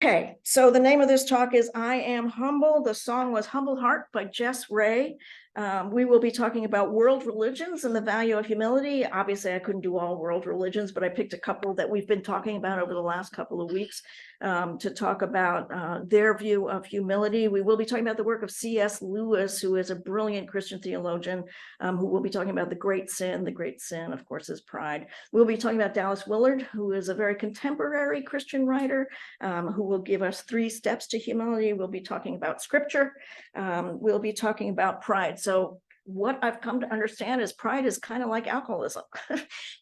Okay, so the name of this talk is I Am Humble. The song was Humble Heart by Jess Ray. We will be talking about world religions and the value of humility. Obviously, I couldn't do all world religions, but I picked a couple that we've been talking about over the last couple of weeks to talk about their view of humility. We will be talking about the work of C.S. Lewis, who is a brilliant Christian theologian, who will be talking about the great sin. The great sin, of course, is pride. We'll be talking about Dallas Willard, who is a very contemporary Christian writer, who will give us 3 steps to humility. We'll be talking about scripture. We'll be talking about pride. So what I've come to understand is pride is kind of like alcoholism.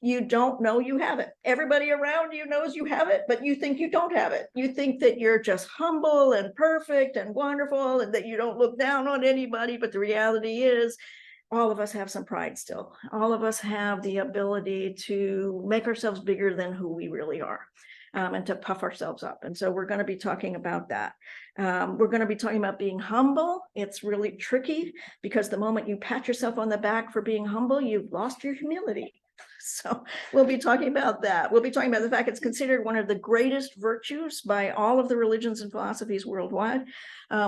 You don't know you have it. Everybody around you knows you have it, but you think you don't have it. You think that you're just humble and perfect and wonderful and that you don't look down on anybody. But the reality is, all of us have some pride still. All of us have the ability to make ourselves bigger than who we really are. And to puff ourselves up. And so we're going to be talking about that. We're going to be talking about being humble. It's really tricky because the moment you pat yourself on the back for being humble, you've lost your humility. So we'll be talking about that. We'll be talking about the fact it's considered one of the greatest virtues by all of the religions and philosophies worldwide.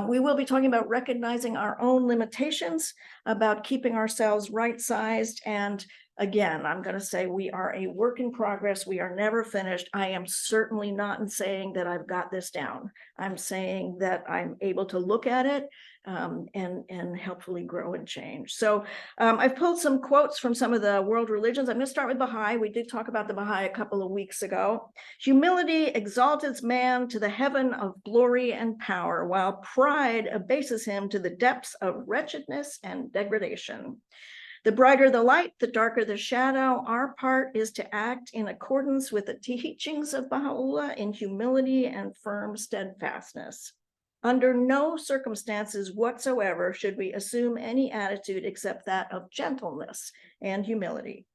We will be talking about recognizing our own limitations, about keeping ourselves right-sized, and again, I'm going to say we are a work in progress. We are never finished. I am certainly not saying that I've got this down. I'm saying that I'm able to look at it and helpfully grow and change. So I've pulled some quotes from some of the world religions. I'm going to start with Baha'i. We did talk about the Baha'i a couple of weeks ago. Humility exalts man to the heaven of glory and power, while pride abases him to the depths of wretchedness and degradation. The brighter the light, the darker the shadow. Our part is to act in accordance with the teachings of Baha'u'llah in humility and firm steadfastness. Under no circumstances whatsoever should we assume any attitude except that of gentleness and humility.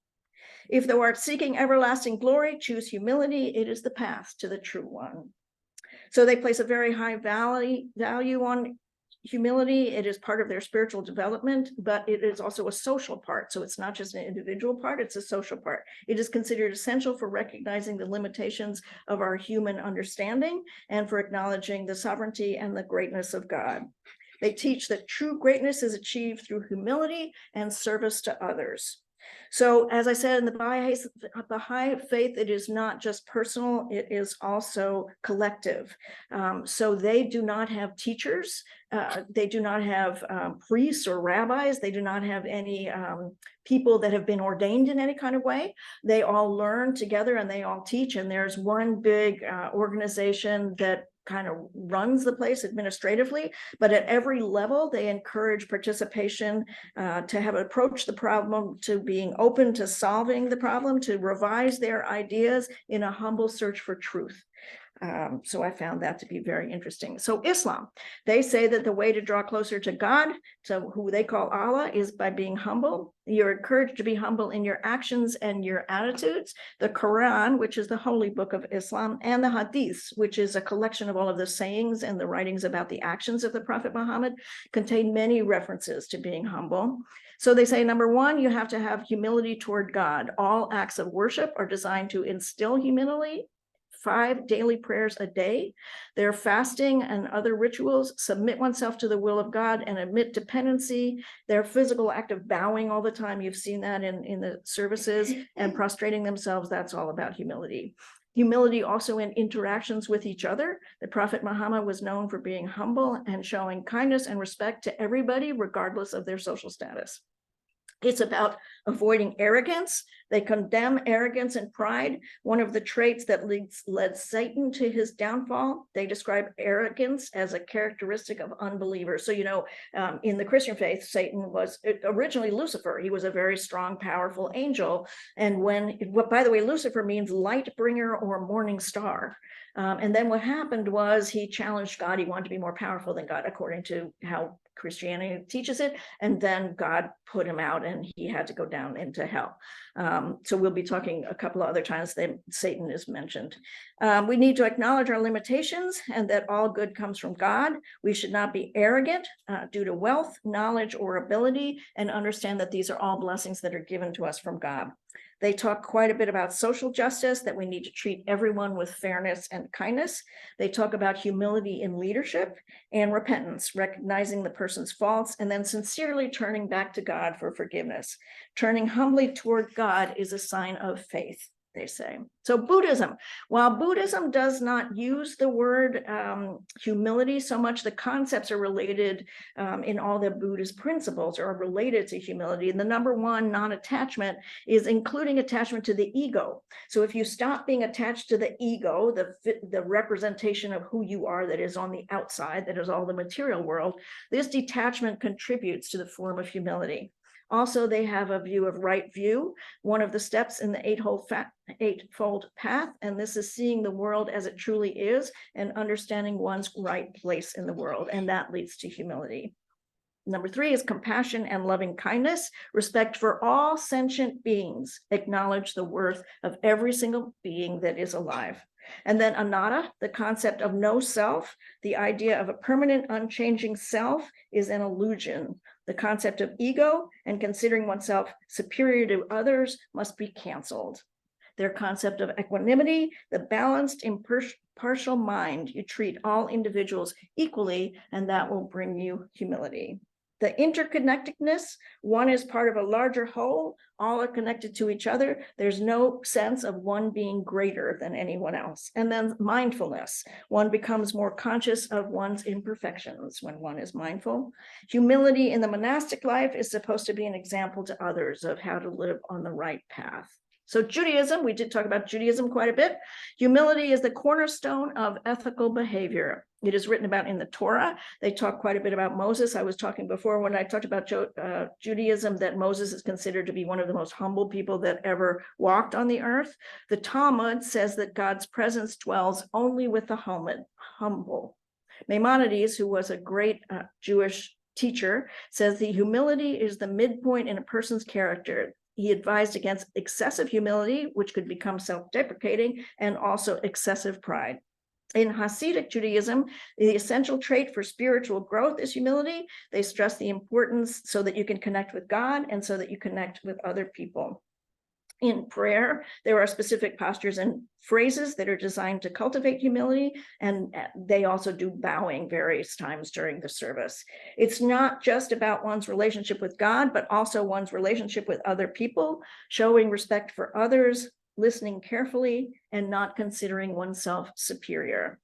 If thou art seeking everlasting glory, choose humility. It is the path to the true one. So they place a very high value on humility. It is part of their spiritual development, but it is also a social part. So it's not just an individual part, it's a social part. It is considered essential for recognizing the limitations of our human understanding and for acknowledging the sovereignty and the greatness of God. They teach that true greatness is achieved through humility and service to others. So as I said, in the Baha'i faith, it is not just personal, it is also collective. So they do not have teachers, they do not have priests or rabbis, they do not have any people that have been ordained in any kind of way. They all learn together and they all teach, and there's one big organization that kind of runs the place administratively, but at every level they encourage participation, to have approached the problem, to being open to solving the problem, to revise their ideas in a humble search for truth. So I found that to be very interesting. So Islam, they say that the way to draw closer to God, to who they call Allah, is by being humble. You're encouraged to be humble in your actions and your attitudes. The Quran, which is the holy book of Islam, and the Hadiths, which is a collection of all of the sayings and the writings about the actions of the Prophet Muhammad, contain many references to being humble. So they say, number 1, you have to have humility toward God. All acts of worship are designed to instill humility. 5 daily prayers a day, their fasting and other rituals, submit oneself to the will of God and admit dependency, their physical act of bowing all the time, you've seen that in the services, and prostrating themselves, that's all about humility. Humility also in interactions with each other. The Prophet Muhammad was known for being humble and showing kindness and respect to everybody, regardless of their social status. It's about avoiding arrogance. They condemn arrogance and pride, one of the traits that led Satan to his downfall. They describe arrogance as a characteristic of unbelievers. So, in the Christian faith, Satan was originally Lucifer. He was a very strong, powerful angel. And by the way, Lucifer means light bringer or morning star. And then what happened was he challenged God. He wanted to be more powerful than God, according to how Christianity teaches it, and then God put him out and he had to go down into hell. So we'll be talking a couple of other times that Satan is mentioned. We need to acknowledge our limitations and that all good comes from God. We should not be arrogant due to wealth, knowledge, or ability, and understand that these are all blessings that are given to us from God. They talk quite a bit about social justice, that we need to treat everyone with fairness and kindness. They talk about humility in leadership and repentance, recognizing the person's faults and then sincerely turning back to God for forgiveness. Turning humbly toward God is a sign of faith, they say. So Buddhism, while Buddhism does not use the word humility so much, the concepts are related in all the Buddhist principles are related to humility. And the number one, non-attachment, is including attachment to the ego. So if you stop being attached to the ego, the representation of who you are that is on the outside, that is all the material world, this detachment contributes to the form of humility. Also, they have a view of right view, one of the steps in the eightfold path, and this is seeing the world as it truly is and understanding one's right place in the world, and that leads to humility. Number 3 is compassion and loving kindness, respect for all sentient beings, acknowledge the worth of every single being that is alive. And then anatta, the concept of no self, the idea of a permanent, unchanging self is an illusion. The concept of ego and considering oneself superior to others must be canceled. Their concept of equanimity, the balanced, impartial mind. You treat all individuals equally, and that will bring you humility. The interconnectedness, one is part of a larger whole, all are connected to each other. There's no sense of one being greater than anyone else. And then mindfulness, one becomes more conscious of one's imperfections when one is mindful. Humility in the monastic life is supposed to be an example to others of how to live on the right path. So Judaism, we did talk about Judaism quite a bit. Humility is the cornerstone of ethical behavior. It is written about in the Torah. They talk quite a bit about Moses. I was talking before when I talked about Judaism that Moses is considered to be one of the most humble people that ever walked on the earth. The Talmud says that God's presence dwells only with the humble. Maimonides, who was a great Jewish teacher, says the humility is the midpoint in a person's character. He advised against excessive humility, which could become self-deprecating, and also excessive pride. In Hasidic Judaism, the essential trait for spiritual growth is humility. They stress the importance so that you can connect with God and so that you connect with other people. In prayer, there are specific postures and phrases that are designed to cultivate humility, and they also do bowing various times during the service. It's not just about one's relationship with God, but also one's relationship with other people, showing respect for others, listening carefully, and not considering oneself superior.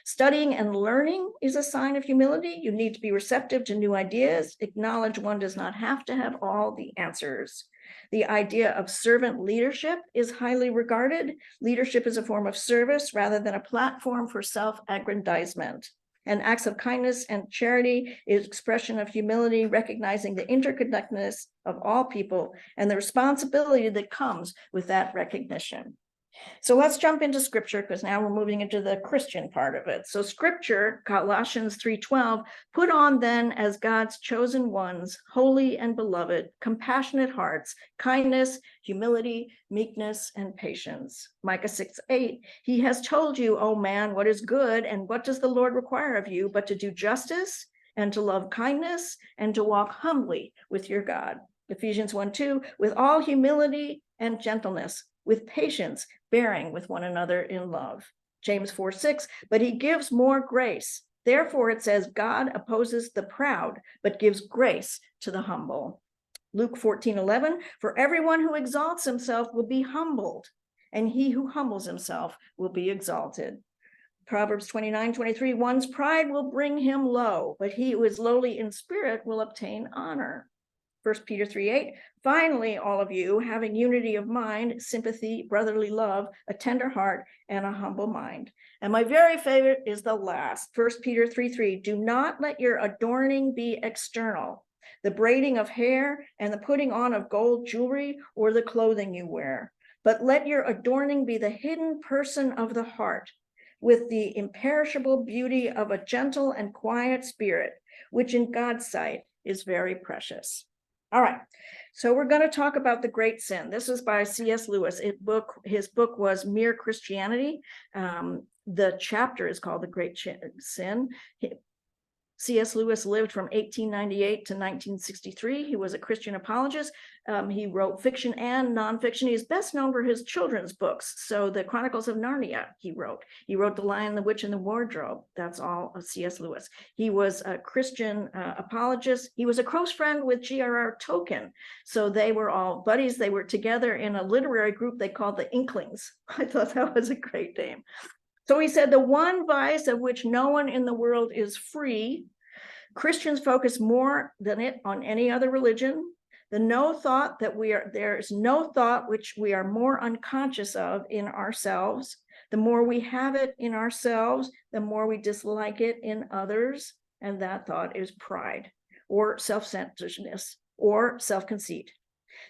Studying and learning is a sign of humility. You need to be receptive to new ideas, acknowledge one does not have to have all the answers. The idea of servant leadership is highly regarded. Leadership is a form of service rather than a platform for self-aggrandizement. And acts of kindness and charity is expression of humility, recognizing the interconnectedness of all people and the responsibility that comes with that recognition. So let's jump into scripture, because now we're moving into the Christian part of it. So scripture, Colossians 3:12, put on then as God's chosen ones, holy and beloved, compassionate hearts, kindness, humility, meekness, and patience. Micah 6:8, he has told you, O man, what is good, and what does the Lord require of you, but to do justice and to love kindness and to walk humbly with your God. Ephesians 1:2, with all humility and gentleness, with patience, bearing with one another in love. James 4:6, but he gives more grace. Therefore, it says, God opposes the proud, but gives grace to the humble. Luke 14:11, for everyone who exalts himself will be humbled, and he who humbles himself will be exalted. Proverbs 29:23, one's pride will bring him low, but he who is lowly in spirit will obtain honor. 1 Peter 3:8, finally, all of you, having unity of mind, sympathy, brotherly love, a tender heart, and a humble mind. And my very favorite is the last, 1 Peter 3:3, do not let your adorning be external, the braiding of hair and the putting on of gold jewelry or the clothing you wear, but let your adorning be the hidden person of the heart, with the imperishable beauty of a gentle and quiet spirit, which in God's sight is very precious. All right. So we're going to talk about the great sin. This is by C.S. Lewis. His book was Mere Christianity. The chapter is called The Great Sin. C.S. Lewis lived from 1898 to 1963. He was a Christian apologist. He wrote fiction and nonfiction. He's best known for his children's books. So the Chronicles of Narnia he wrote. He wrote The Lion, the Witch, and the Wardrobe. That's all of C.S. Lewis. He was a Christian apologist. He was a close friend with J.R.R. Tolkien. So they were all buddies. They were together in a literary group they called the Inklings. I thought that was a great name. So he said, the one vice of which no one in the world is free, Christians focus more than it on any other religion. There is no thought which we are more unconscious of in ourselves. The more we have it in ourselves, the more we dislike it in others. And that thought is pride or self-centeredness or self-conceit.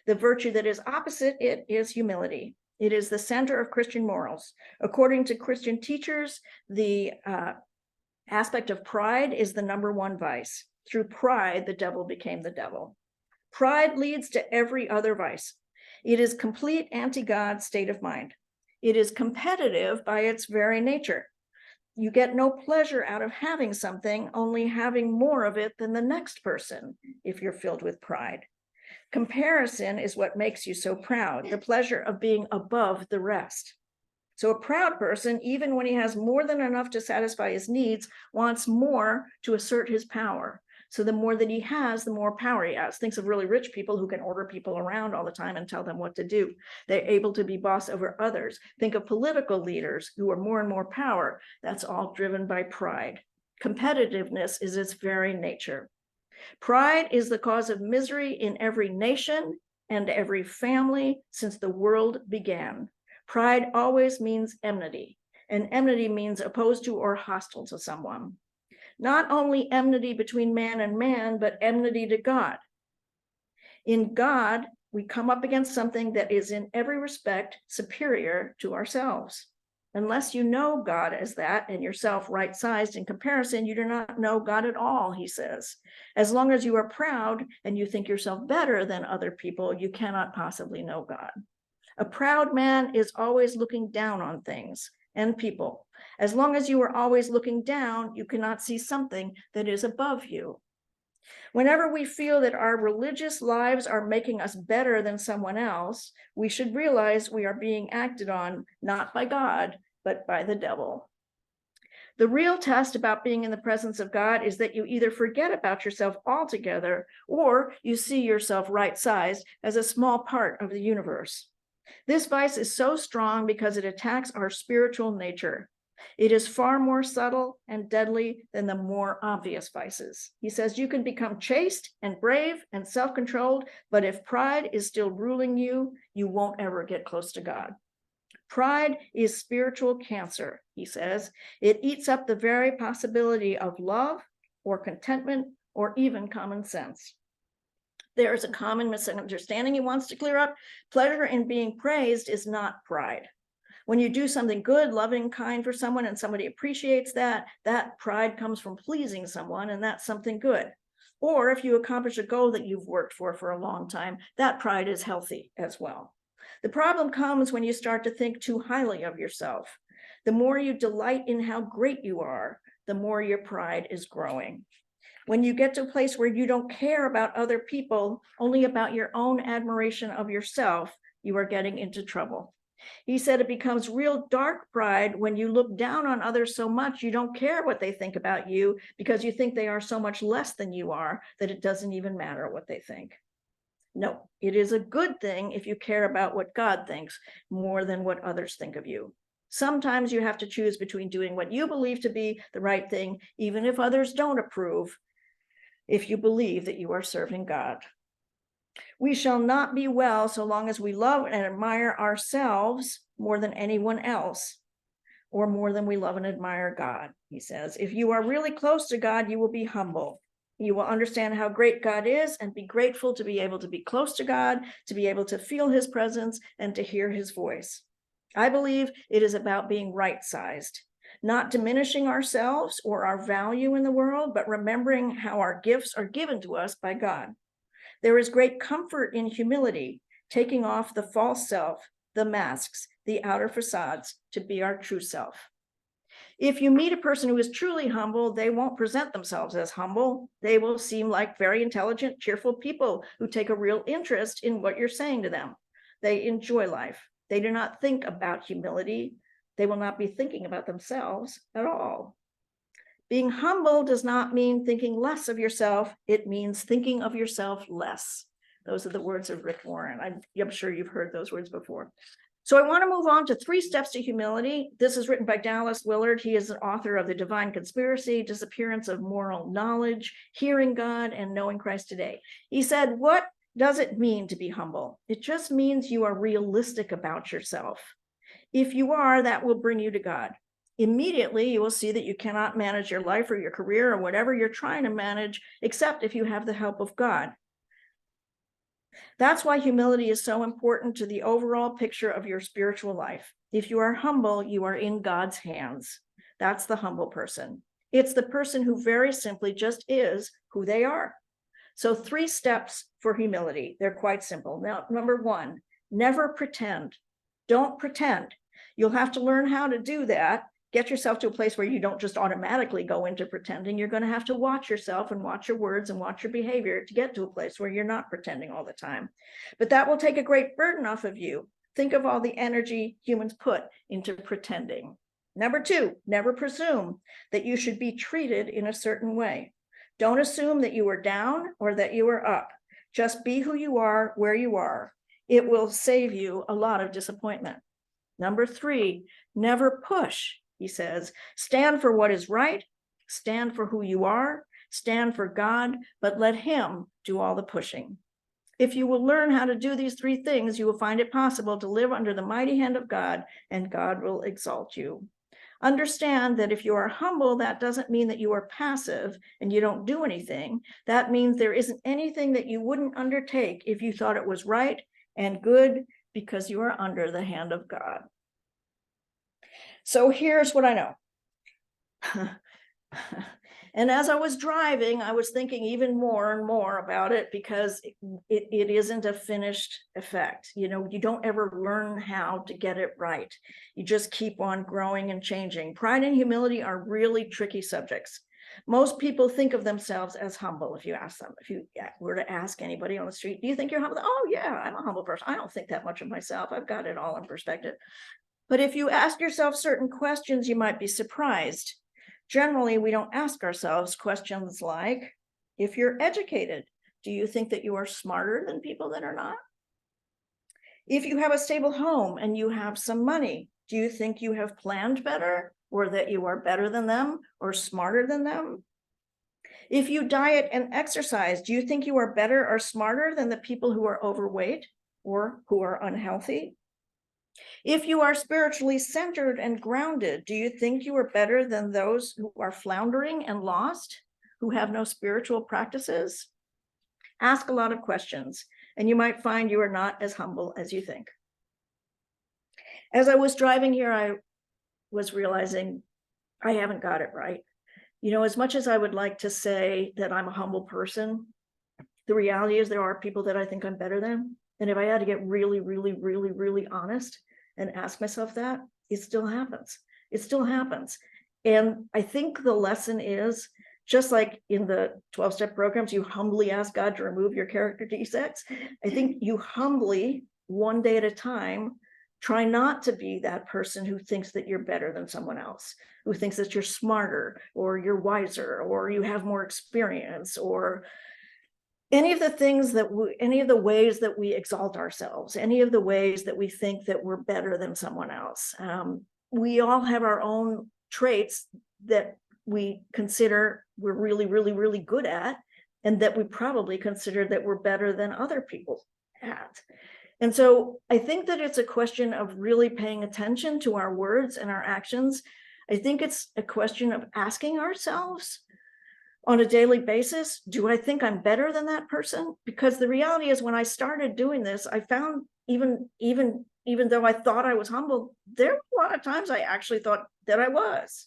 The virtue that is opposite it is humility. It is the center of Christian morals. According to Christian teachers, the aspect of pride is the number one vice. Through pride, the devil became the devil. Pride leads to every other vice. It is complete anti-God state of mind. It is competitive by its very nature. You get no pleasure out of having something, only having more of it than the next person if you're filled with pride. Comparison is what makes you so proud, the pleasure of being above the rest. So a proud person, even when he has more than enough to satisfy his needs, wants more to assert his power. So the more that he has, the more power he has. Think of really rich people who can order people around all the time and tell them what to do. They're able to be boss over others. Think of political leaders who are more and more power. That's all driven by pride. Competitiveness is its very nature. Pride is the cause of misery in every nation and every family since the world began. Pride always means enmity, and enmity means opposed to or hostile to someone. Not only enmity between man and man, but enmity to God. In God, we come up against something that is in every respect superior to ourselves. Unless you know God as that and yourself right-sized in comparison, you do not know God at all, he says. As long as you are proud and you think yourself better than other people, you cannot possibly know God. A proud man is always looking down on things and people. As long as you are always looking down, you cannot see something that is above you. Whenever we feel that our religious lives are making us better than someone else, we should realize we are being acted on not by God, but by the devil. The real test about being in the presence of God is that you either forget about yourself altogether or you see yourself right-sized as a small part of the universe. This vice is so strong because it attacks our spiritual nature. It is far more subtle and deadly than the more obvious vices. He says you can become chaste and brave and self-controlled, but if pride is still ruling you, you won't ever get close to God. Pride is spiritual cancer, he says. It eats up the very possibility of love or contentment or even common sense. There is a common misunderstanding he wants to clear up. Pleasure in being praised is not pride. When you do something good, loving, kind for someone, and somebody appreciates that, that pride comes from pleasing someone, and that's something good. Or if you accomplish a goal that you've worked for a long time, that pride is healthy as well. The problem comes when you start to think too highly of yourself. The more you delight in how great you are, the more your pride is growing. When you get to a place where you don't care about other people, only about your own admiration of yourself, you are getting into trouble. He said it becomes real dark pride when you look down on others so much you don't care what they think about you because you think they are so much less than you are that it doesn't even matter what they think. No, it is a good thing if you care about what God thinks more than what others think of you. Sometimes you have to choose between doing what you believe to be the right thing, even if others don't approve, if you believe that you are serving God. We shall not be well so long as we love and admire ourselves more than anyone else, or more than we love and admire God, he says. If you are really close to God, you will be humble. You will understand how great God is and be grateful to be able to be close to God, to be able to feel his presence and to hear his voice. I believe it is about being right-sized, not diminishing ourselves or our value in the world, but remembering how our gifts are given to us by God. There is great comfort in humility, taking off the false self, the masks, the outer facades to be our true self. If you meet a person who is truly humble, they won't present themselves as humble. They will seem like very intelligent, cheerful people who take a real interest in what you're saying to them. They enjoy life. They do not think about humility. They will not be thinking about themselves at all. Being humble does not mean thinking less of yourself. It means thinking of yourself less. Those are the words of Rick Warren. I'm sure you've heard those words before. So I want to move on to 3 steps to humility. This is written by Dallas Willard. He is an author of The Divine Conspiracy, Disappearance of Moral Knowledge, Hearing God, and Knowing Christ Today. He said, what does it mean to be humble? It just means you are realistic about yourself. If you are, that will bring you to God. Immediately, you will see that you cannot manage your life or your career or whatever you're trying to manage, except if you have the help of God. That's why humility is so important to the overall picture of your spiritual life. If you are humble, you are in God's hands. That's the humble person. It's the person who very simply just is who they are. So 3 steps for humility. They're quite simple. Now, number 1, never pretend. Don't pretend. You'll have to learn how to do that. Get yourself to a place where you don't just automatically go into pretending. You're going to have to watch yourself and watch your words and watch your behavior to get to a place where you're not pretending all the time. But that will take a great burden off of you. Think of all the energy humans put into pretending. Number 2, never presume that you should be treated in a certain way. Don't assume that you are down or that you are up. Just be who you are, where you are. It will save you a lot of disappointment. Number 3, never push. He says, stand for what is right, stand for who you are, stand for God, but let him do all the pushing. If you will learn how to do these 3 things, you will find it possible to live under the mighty hand of God, and God will exalt you. Understand that if you are humble, that doesn't mean that you are passive and you don't do anything. That means there isn't anything that you wouldn't undertake if you thought it was right and good, because you are under the hand of God. So here's what I know. And as I was driving, I was thinking even more and more about it, because it isn't a finished effect. You know, you don't ever learn how to get it right. You just keep on growing and changing. Pride and humility are really tricky subjects. Most people think of themselves as humble. If you ask them, if you were to ask anybody on the street, do you think you're humble? Oh yeah, I'm a humble person. I don't think that much of myself. I've got it all in perspective. But if you ask yourself certain questions, you might be surprised. Generally, we don't ask ourselves questions like, if you're educated, do you think that you are smarter than people that are not? If you have a stable home and you have some money, do you think you have planned better, or that you are better than them or smarter than them? If you diet and exercise, do you think you are better or smarter than the people who are overweight or who are unhealthy? If you are spiritually centered and grounded, do you think you are better than those who are floundering and lost, who have no spiritual practices? Ask a lot of questions, and you might find you are not as humble as you think. As I was driving here, I was realizing I haven't got it right. You know, as much as I would like to say that I'm a humble person, the reality is there are people that I think I'm better than. And if I had to get really, really, really, really honest and ask myself that, it still happens. It still happens. And I think the lesson is, just like in the 12-step programs, you humbly ask God to remove your character defects. I think you humbly, one day at a time, try not to be that person who thinks that you're better than someone else, who thinks that you're smarter or you're wiser or you have more experience, or any of the things that any of the ways that we exalt ourselves, any of the ways that we think that we're better than someone else. We all have our own traits that we consider we're really, really, really good at, and that we probably consider that we're better than other people at. And so I think that it's a question of really paying attention to our words and our actions. I think it's a question of asking ourselves on a daily basis, do I think I'm better than that person? Because the reality is, when I started doing this, I found even though I thought I was humble, there were a lot of times I actually thought that I was.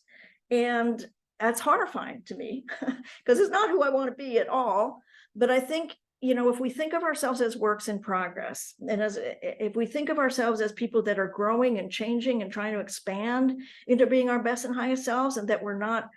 And that's horrifying to me, because it's not who I want to be at all. But I think if we think of ourselves as works in progress, and if we think of ourselves as people that are growing and changing and trying to expand into being our best and highest selves, and that we're not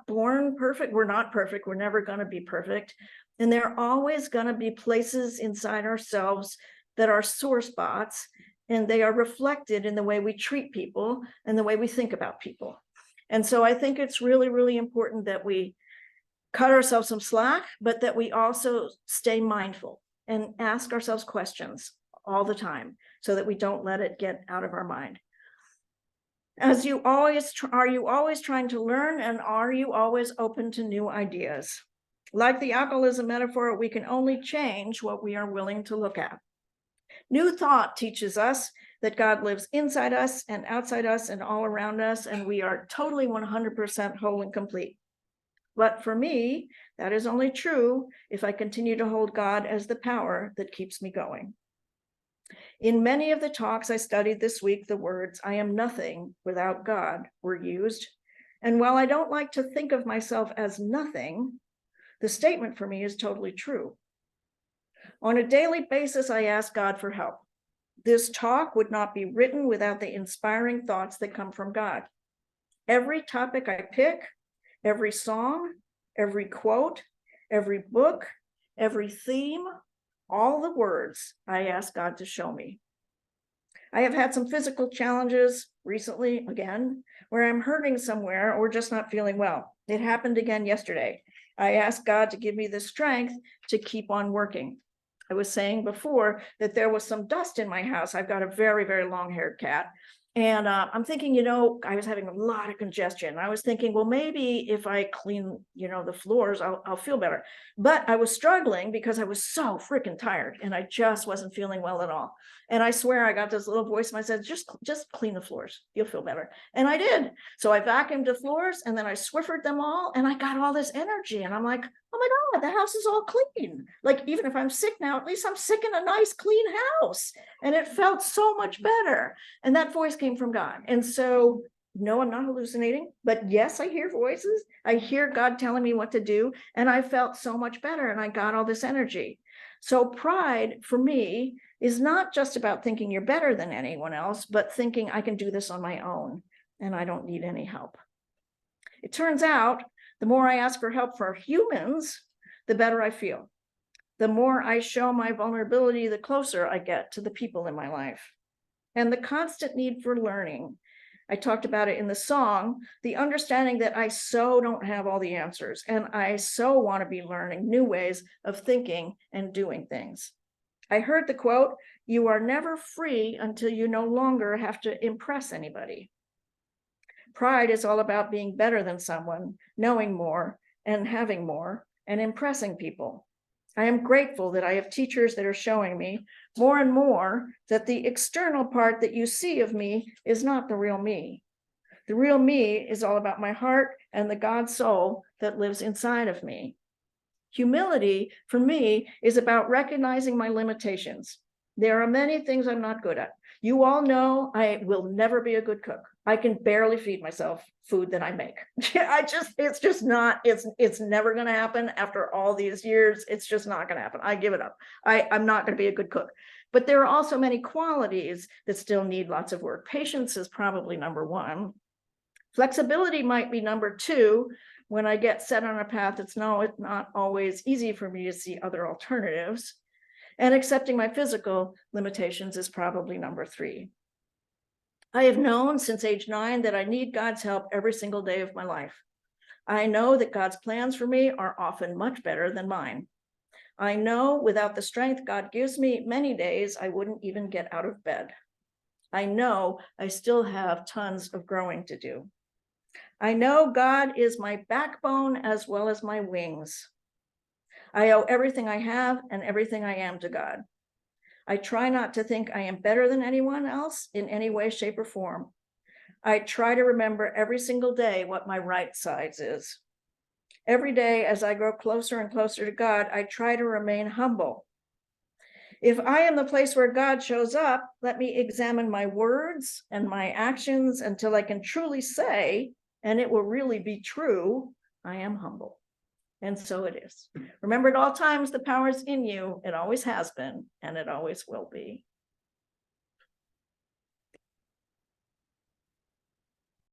born perfect, we're not perfect, we're never going to be perfect, and there are always going to be places inside ourselves that are sore spots, and they are reflected in the way we treat people and the way we think about people. And so I think it's really, really important that we cut ourselves some slack, but that we also stay mindful and ask ourselves questions all the time so that we don't let it get out of our mind. Are you always trying to learn, and are you always open to new ideas? Like the alcoholism metaphor, we can only change what we are willing to look at. New thought teaches us that God lives inside us and outside us and all around us, and we are totally 100% whole and complete. But for me, that is only true if I continue to hold God as the power that keeps me going. In many of the talks I studied this week, the words, "I am nothing without God," were used. And while I don't like to think of myself as nothing, the statement for me is totally true. On a daily basis, I ask God for help. This talk would not be written without the inspiring thoughts that come from God. Every topic I pick, every song, every quote, every book, every theme, all the words I ask God to show me. I have had some physical challenges recently, again, where I'm hurting somewhere or just not feeling well. It happened again yesterday. I asked God to give me the strength to keep on working. I was saying before that there was some dust in my house. I've got a very, very long-haired cat. And I'm thinking, I was having a lot of congestion. I was thinking, well, maybe if I clean, the floors, I'll feel better. But I was struggling because I was so freaking tired and I just wasn't feeling well at all. And I swear I got this little voice in my head, just clean the floors. You'll feel better. And I did. So I vacuumed the floors and then I Swiffered them all and I got all this energy. And I'm like, oh my God, the house is all clean. Like, even if I'm sick now, at least I'm sick in a nice, clean house. And it felt so much better. And that voice came from God. And so, no, I'm not hallucinating, but yes, I hear voices. I hear God telling me what to do. And I felt so much better and I got all this energy. So pride for me is not just about thinking you're better than anyone else, but thinking I can do this on my own and I don't need any help. It turns out the more I ask for help for humans, the better I feel. The more I show my vulnerability, the closer I get to the people in my life. And the constant need for learning. I talked about it in the song, the understanding that I so don't have all the answers, and I so want to be learning new ways of thinking and doing things. I heard the quote, "You are never free until you no longer have to impress anybody." Pride is all about being better than someone, knowing more and having more and impressing people. I am grateful that I have teachers that are showing me more and more that the external part that you see of me is not the real me. The real me is all about my heart and the God soul that lives inside of me. Humility for me is about recognizing my limitations. There are many things I'm not good at. You all know I will never be a good cook. I can barely feed myself food that I make. It's never going to happen after all these years. It's just not going to happen. I give it up. I'm not going to be a good cook. But there are also many qualities that still need lots of work. Patience is probably number one. Flexibility might be number two. When I get set on a path, it's not always easy for me to see other alternatives. And accepting my physical limitations is probably number three. I have known since age 9 that I need God's help every single day of my life. I know that God's plans for me are often much better than mine. I know without the strength God gives me, many days I wouldn't even get out of bed. I know I still have tons of growing to do. I know God is my backbone as well as my wings. I owe everything I have and everything I am to God. I try not to think I am better than anyone else in any way, shape, or form. I try to remember every single day what my right side is. Every day as I grow closer and closer to God, I try to remain humble. If I am the place where God shows up, let me examine my words and my actions until I can truly say, and it will really be true, I am humble. And so it is. Remember, at all times, the power is in you. It always has been, and it always will be.